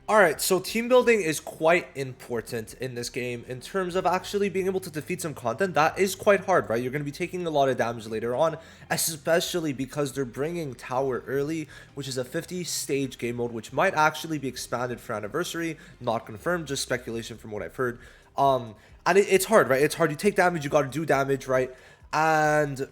Alright, so team building is quite important in this game in terms of actually being able to defeat some content. That is quite hard, right? You're going to be taking a lot of damage later on, especially because they're bringing Tower early, which is a 50-stage game mode, which might actually be expanded for Anniversary. Not confirmed, just speculation from what I've heard. And it's hard, right? It's hard. You take damage, you got to do damage, right? And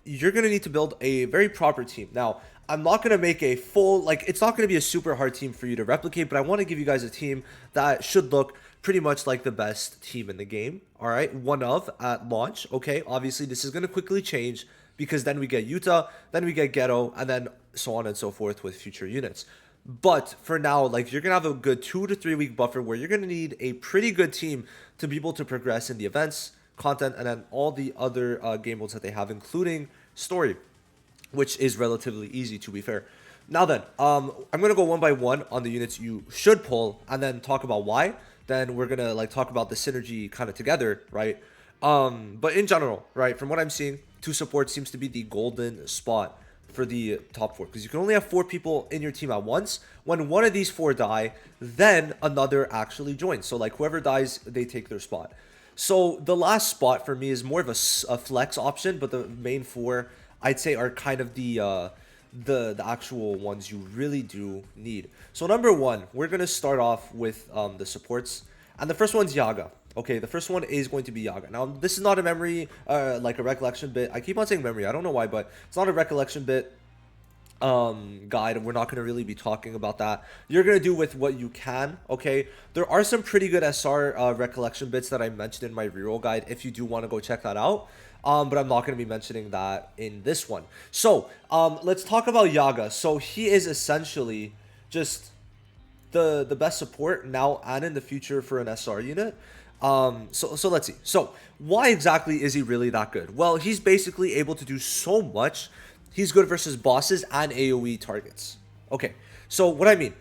you're going to need to build a very proper team. Now, I'm not going to make a full, like, it's not going to be a super hard team for you to replicate, but I want to give you guys a team that should look pretty much like the best team in the game. All right, one of at launch. Okay, obviously, this is going to quickly change because then we get Yuta, then we get Geto, and then so on and so forth with future units. But for now, like, you're going to have a good 2 to 3 week buffer where you're going to need a pretty good team to be able to progress in the events, content, and then all the other game modes that they have, including story, which is relatively easy, to be fair. Now then, I'm going to go one by one on the units you should pull and then talk about why. Then we're going to like talk about the synergy kind of together, right? But in general, right, from what I'm seeing, 2 support seems to be the golden spot for the top 4, because you can only have 4 people in your team at once. When one of these 4 die, then another actually joins. So like whoever dies, they take their spot. So the last spot for me is more of a flex option, but the main 4 I'd say are kind of the actual ones you really do need. So number 1, we're gonna start off with the supports, and the first one's Yaga. Okay, the first one is going to be Yaga. Now this is not a memory, like a recollection bit. I keep on saying memory. I don't know why, but it's not a recollection bit guide. We're not going to really be talking about that. You're going to do with what you can. Okay, there are some pretty good SR recollection bits that I mentioned in my reroll guide if you do want to go check that out. But I'm not going to be mentioning that in this one. So let's talk about Yaga. So he is essentially just the best support now and in the future for an SR unit. So let's see. So why exactly is he really that good? Well, he's basically able to do so much. He's good versus bosses and AoE targets. Okay, so what I mean,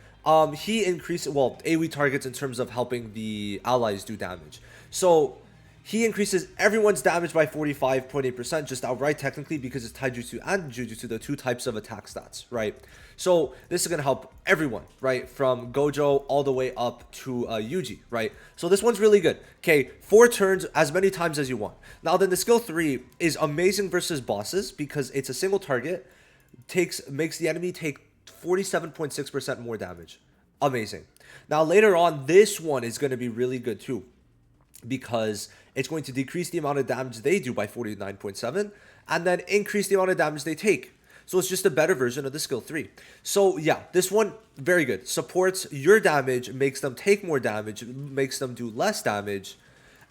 he increases, well, AoE targets in terms of helping the allies do damage. So he increases everyone's damage by 45.8% just outright, technically, because it's Taijutsu and Jujutsu, the 2 types of attack stats, right? So this is going to help everyone, right? From Gojo all the way up to Yuji, right? So this one's really good. Okay, 4 turns as many times as you want. Now then, the skill 3 is amazing versus bosses because it's a single target, makes the enemy take 47.6% more damage. Amazing. Now later on, this one is going to be really good too, because it's going to decrease the amount of damage they do by 49.7 and then increase the amount of damage they take. So it's just a better version of the skill 3. So yeah, this one, very good. Supports your damage, makes them take more damage, makes them do less damage.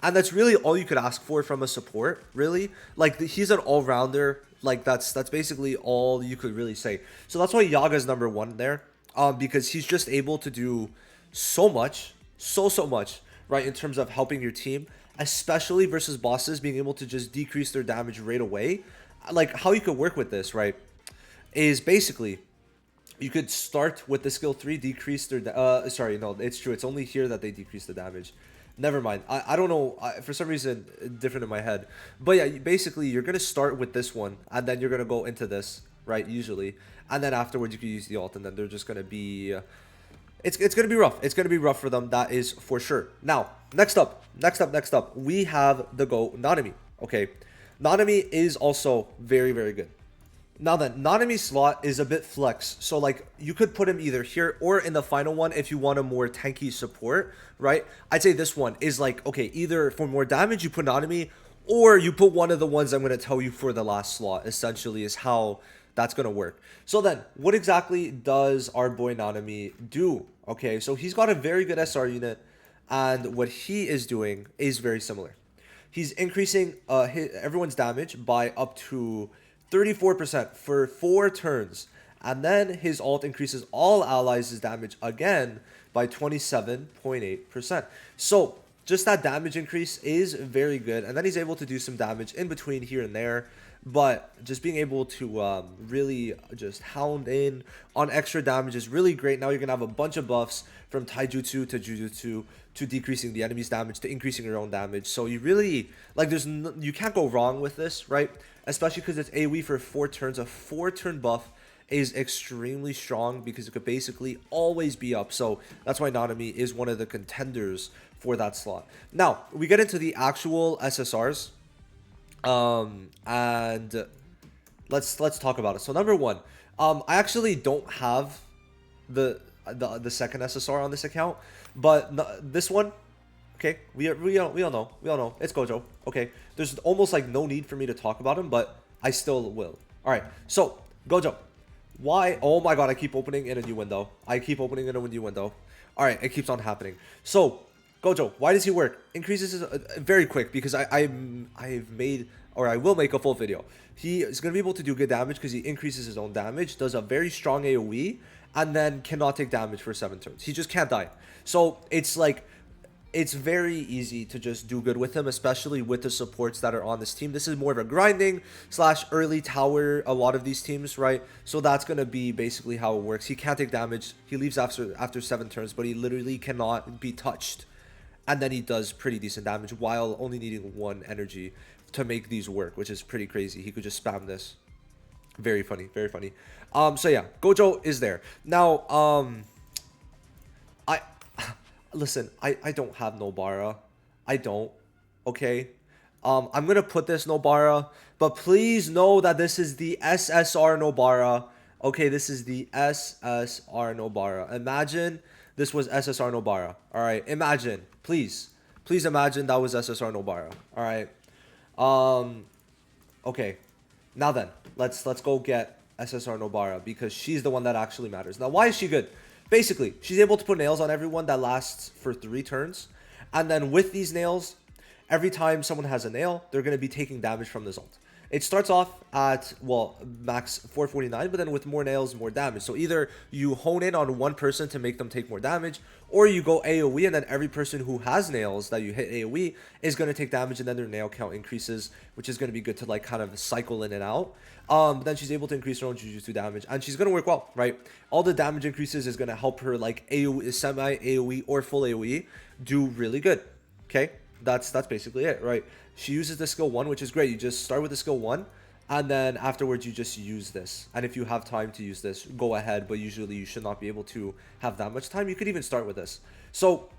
And that's really all you could ask for from a support, really. Like, he's an all-rounder. Like, that's basically all you could really say. So that's why Yaga's number 1 there. Because he's just able to do so much, so much, right, in terms of helping your team, especially versus bosses, being able to just decrease their damage right away. Like, how you could work with this, right, is basically you could start with the skill 3, decrease their sorry, no, it's true, it's only here that they decrease the damage. Never mind, I don't know, for some reason different in my head, but yeah, basically you're gonna start with this one and then you're gonna go into this, right, usually, and then afterwards you can use the ult, and then they're just gonna be it's gonna be rough. It's gonna be rough for them, that is for sure. Now next up, we have the Nanami. Okay, Nanami is also very good. Now then, Nanami's slot is a bit flex, so like you could put him either here or in the final one if you want a more tanky support, right? I'd say this one is like, okay, either for more damage you put Nanami, or you put one of the ones I'm going to tell you for the last slot, essentially, is how that's going to work. So then, what exactly does our boy Nanami do? Okay, so he's got a very good SR unit, and what he is doing is very similar. He's increasing everyone's damage by up to 34% for 4 turns, and then his ult increases all allies' damage again by 27.8%. So just that damage increase is very good, and then he's able to do some damage in between here and there, but just being able to really just hound in on extra damage is really great. Now you're gonna have a bunch of buffs from taijutsu to jujutsu to decreasing the enemy's damage to increasing your own damage. So you really, like, you can't go wrong with this, right? Especially because it's AoE for 4 turns. A 4-turn buff is extremely strong because it could basically always be up. So that's why Nanami is one of the contenders for that slot. Now we get into the actual SSRs, and let's talk about it. So number one, I actually don't have the second SSR on this account, but this one, okay, we all know it's Gojo. Okay, there's almost like no need for me to talk about him, but I still will. All right, so Gojo, why? Oh my god, I keep opening in a new window. I keep opening in a new window. All right, it keeps on happening. So Gojo, why does he work? Increases his very quick because I've made, or I will make a full video. He is going to be able to do good damage because he increases his own damage, does a very strong AoE, and then cannot take damage for 7 turns. He just can't die. So it's like, it's very easy to just do good with him, especially with the supports that are on this team. This is more of a grinding / early tower, a lot of these teams, right? So that's going to be basically how it works. He can't take damage. He leaves after 7 turns, but he literally cannot be touched. And then he does pretty decent damage while only needing 1 energy to make these work, which is pretty crazy. He could just spam this. Very funny, very funny. So yeah, Gojo is there. Now, listen, I don't have Nobara. I don't, okay? I'm gonna put this Nobara, but please know that this is the SSR Nobara. Okay, this is the SSR Nobara. Imagine this was SSR Nobara. All right, imagine, please imagine that was SSR Nobara. All right. Okay, now then, let's go get SSR Nobara because she's the one that actually matters. Now, why is she good? Basically, she's able to put nails on everyone that lasts for 3 turns, and then with these nails, every time someone has a nail, they're going to be taking damage from this ult. It starts off at, well, max 449, but then with more nails, more damage. So either you hone in on one person to make them take more damage, or you go AoE, and then every person who has nails that you hit AoE is going to take damage, and then their nail count increases, which is going to be good to like kind of cycle in and out. But then she's able to increase her own Jujutsu damage, and she's going to work well, right? All the damage increases is going to help her like AoE, semi-AoE, or full AoE do really good, okay? That's basically it, right? She uses the skill 1, which is great. You just start with the skill 1, and then afterwards you just use this. And if you have time to use this, go ahead, but usually you should not be able to have that much time. You could even start with this. So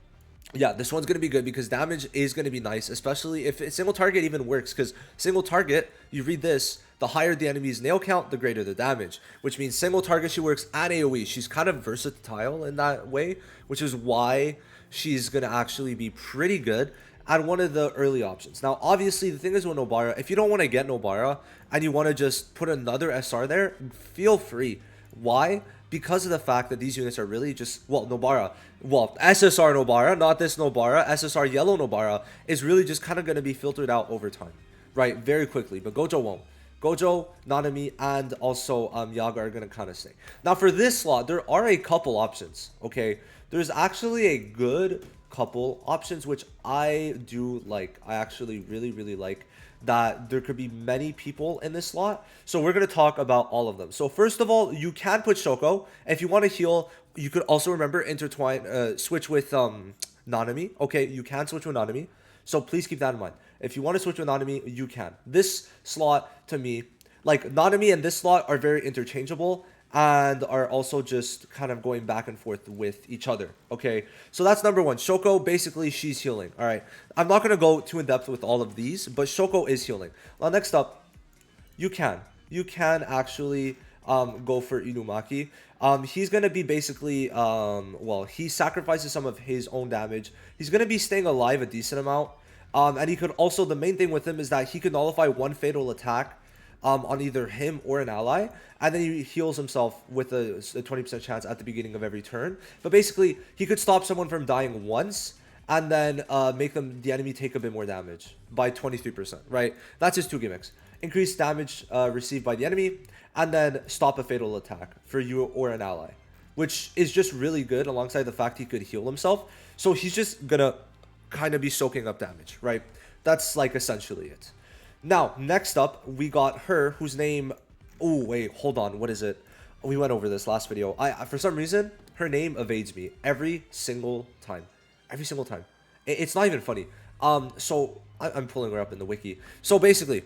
yeah, this one's going to be good because damage is going to be nice, especially if a single target even works, because single target, you read this, the higher the enemy's nail count, the greater the damage, which means single target, she works at AoE. She's kind of versatile in that way, which is why she's going to actually be pretty good at one of the early options. Now, obviously, the thing is with Nobara, if you don't want to get Nobara and you want to just put another SR there, feel free. Why? Because of the fact that these units are really just, well, Nobara, well, SSR Nobara, not this Nobara, SSR yellow Nobara is really just kind of going to be filtered out over time, right? Very quickly, but Gojo won't. Gojo, Nanami, and also Yaga are going to kind of stay. Now, for this slot, there are a couple options, okay? There's actually a good couple options, which I do like. I actually really like that there could be many people in this slot. So we're going to talk about all of them. So first of all, you can put Shoko. If you want to heal, you could also remember intertwine, switch with Nanami. Okay, you can switch with Nanami. So please keep that in mind. If you want to switch with Nanami, you can. This slot, to me, like Nanami and this slot are very interchangeable and are also just kind of going back and forth with each other. Okay, so that's number one. Shoko, basically, she's healing. All right, I'm not going to go too in depth with all of these, but Shoko is healing. Now, next up, you can actually go for Inumaki. He's going to be basically, well, he sacrifices some of his own damage. He's going to be staying alive a decent amount. And he could also, the main thing with him is that he could nullify one fatal attack on either him or an ally, and then he heals himself with a 20% chance at the beginning of every turn. But basically, he could stop someone from dying once, and then make the enemy take a bit more damage by 23%, right? That's his 2 gimmicks. Increase damage received by the enemy, and then stop a fatal attack for you or an ally, which is just really good alongside the fact he could heal himself. So he's just gonna kind of be soaking up damage, right? That's like essentially it. Now, next up, we got her, whose name... Oh, wait, hold on. What is it? We went over this last video. For some reason, her name evades me every single time. Every single time. It's not even funny. So, I'm pulling her up in the wiki. So, basically,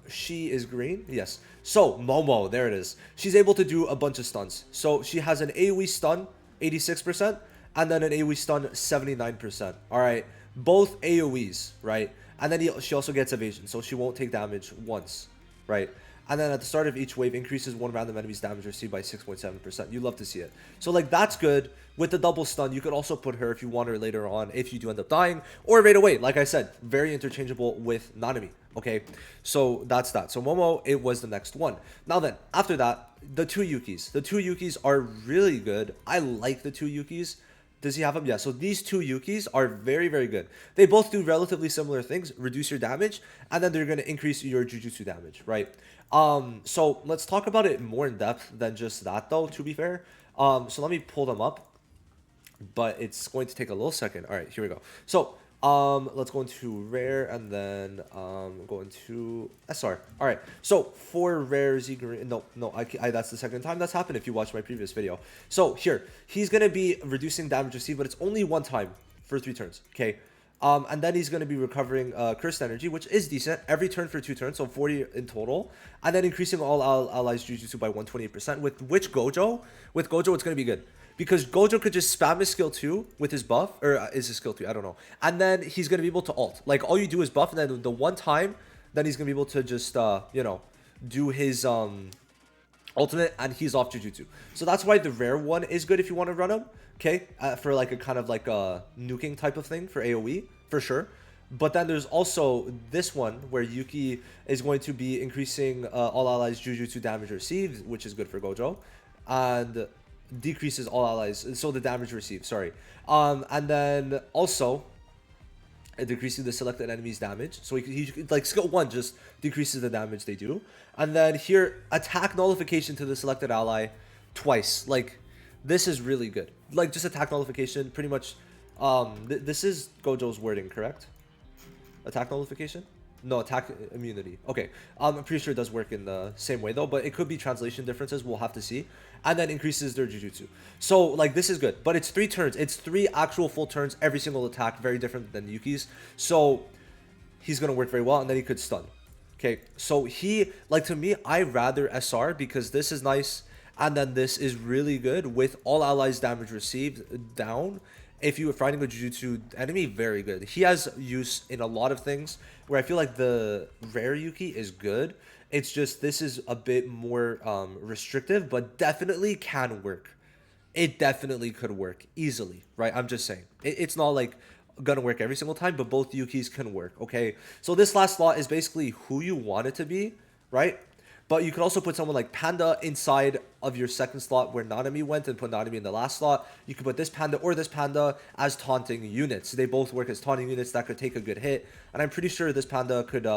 She is green. Yes. So Momo, there it is. She's able to do a bunch of stuns. So she has an AoE stun, 86%, and then an AoE stun, 79%. All right, both AoEs, right? And then she also gets evasion, so she won't take damage once, right? And then at the start of each wave, increases one random enemy's damage received by 6.7%. You love to see it. So like that's good. With the double stun, you could also put her if you want her later on, if you do end up dying, or right away. Like I said, very interchangeable with Nanami. Okay, so that's that. So Momo, it was the next one. Now then, after that, the two Yukis. The two Yukis are really good. I like the two Yukis. Does he have them? Yeah, so these two Yukis are very, very good. They both do relatively similar things, reduce your damage, and then they're going to increase your Jujutsu damage, right? So let's talk about it more in depth than just that, though, to be fair. So let me pull them up, but it's going to take a little second. All right, here we go. So let's go into rare and then go into SR. All right, so for rare Z green, no, I that's the second time that's happened if you watch my previous video. So here, he's gonna be reducing damage received, but it's only one time for 3 turns, okay? And then he's going to be recovering cursed energy, which is decent, every turn for 2 turns, so 40 in total. And then increasing all allies Jujutsu by 128%. With Gojo, it's going to be good. Because Gojo could just spam his skill 2 with his buff, or is his skill 2, I don't know. And then he's going to be able to ult. Like, all you do is buff, and then the one time, then he's going to be able to just, you know, do his ultimate, and he's off Jujutsu. So that's why the rare one is good if you want to run him, okay? For like a kind of like a nuking type of thing for AoE, for sure. But then there's also this one where Yuki is going to be increasing all allies Jujutsu damage received, which is good for Gojo, and decreases all allies, so the damage received, sorry. And then also it decreases the selected enemy's damage. So he like skill 1 just decreases the damage they do. And then here, attack nullification to the selected ally twice. Like, this is really good. Like, just attack nullification, pretty much. This is Gojo's wording, correct? Attack nullification? No, attack immunity. Okay, I'm pretty sure it does work in the same way though, but it could be translation differences. We'll have to see. And then increases their Jujutsu. So like this is good, but it's 3 turns. It's 3 actual full turns. Every single attack, very different than Yuki's. So he's gonna work very well, and then he could stun. Okay, so he, like, to me, I rather SR because this is nice, and then this is really good with all allies damage received down. If you were fighting a Jujutsu enemy, very good. He has use in a lot of things where I feel like the rare Yuki is good. It's just this is a bit more restrictive, but definitely can work. It definitely could work easily, right? I'm just saying. It's not like gonna work every single time, but both Yukis can work, okay? So this last slot is basically who you want it to be, right? But you could also put someone like Panda inside of your second slot where Nanami went and put Nanami in the last slot. You could put this Panda or this Panda as taunting units. They both work as taunting units that could take a good hit. And I'm pretty sure this Panda could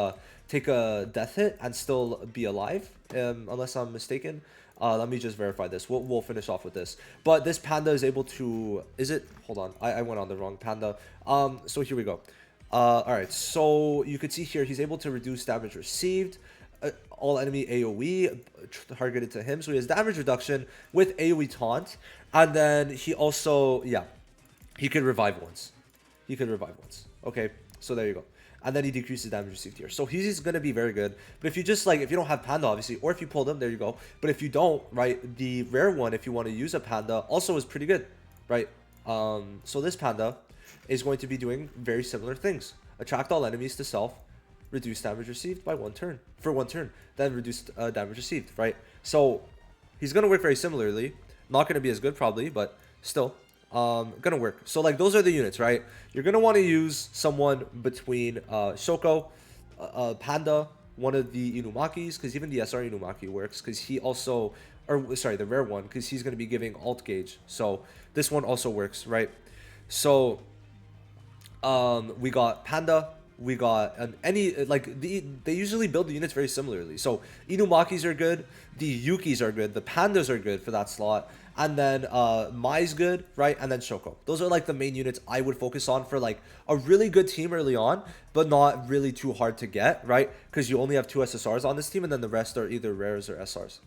take a death hit and still be alive, unless I'm mistaken. Let me just verify this. We'll finish off with this. But this Panda is able to... Is it? Hold on. I went on the wrong Panda. So here we go. Alright, so you could see here he's able to reduce damage received. All enemy AoE targeted to him, so he has damage reduction with AoE taunt, and then he also, yeah, he could revive once. Okay, so there you go. And then he decreases damage received here, so he's gonna be very good. But if you just like, if you don't have Panda obviously, or if you pulled him, there you go. But if you don't, right, the rare one, if you want to use a Panda, also is pretty good, right? So this Panda is going to be doing very similar things. Attract all enemies to self, reduce damage received by 1 turn, then reduce damage received, right? So he's gonna work very similarly. Not gonna be as good probably, but still gonna work. So like those are the units, right? You're gonna want to use someone between Shoko, Panda, one of the Inumakis, because even the SR Inumaki works, because he also, or sorry, the rare one, because he's gonna be giving alt gauge. So this one also works, right? So we got Panda. We got they usually build the units very similarly. So Inumakis are good, the Yukis are good, the Pandas are good for that slot, and then Mai's good, right? And then Shoko. Those are like the main units I would focus on for like a really good team early on, but not really too hard to get, right? Because you only have 2 SSRs on this team, and then the rest are either rares or SRs.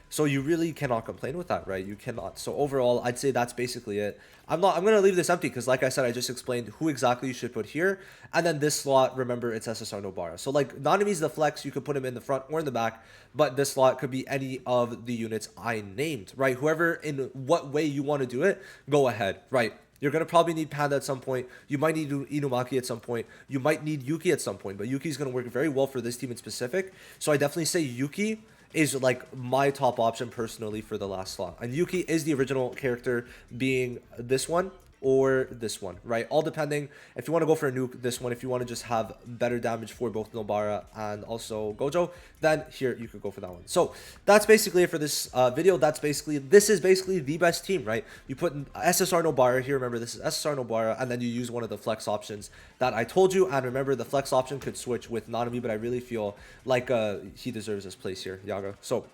So you really cannot complain with that, right? You cannot. So overall, I'd say that's basically it. I'm gonna leave this empty because, like I said, I just explained who exactly you should put here, and then this slot, remember, it's SSR Nobara. So like Nanami's the flex, you could put him in the front or in the back, but this slot could be any of the units I named, right? Whoever, in what way you want to do it, go ahead, right? You're going to probably need Panda at some point. You might need Inumaki at some point. You might need Yuki at some point, but Yuki's going to work very well for this team in specific. So I definitely say Yuki is like my top option personally for the last slot. And Yuki is the original character, being this one or this one, right? All depending. If you want to go for a nuke, this one. If you want to just have better damage for both Nobara and also Gojo, then here you could go for that one. So that's basically it for this video. This is basically the best team, right? You put SSR Nobara here. Remember, this is SSR Nobara, and then you use one of the flex options that I told you. And remember, the flex option could switch with Nanami, but I really feel like he deserves his place here, Yaga. So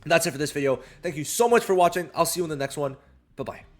that's it for this video. Thank you so much for watching. I'll see you in the next one. Bye-bye.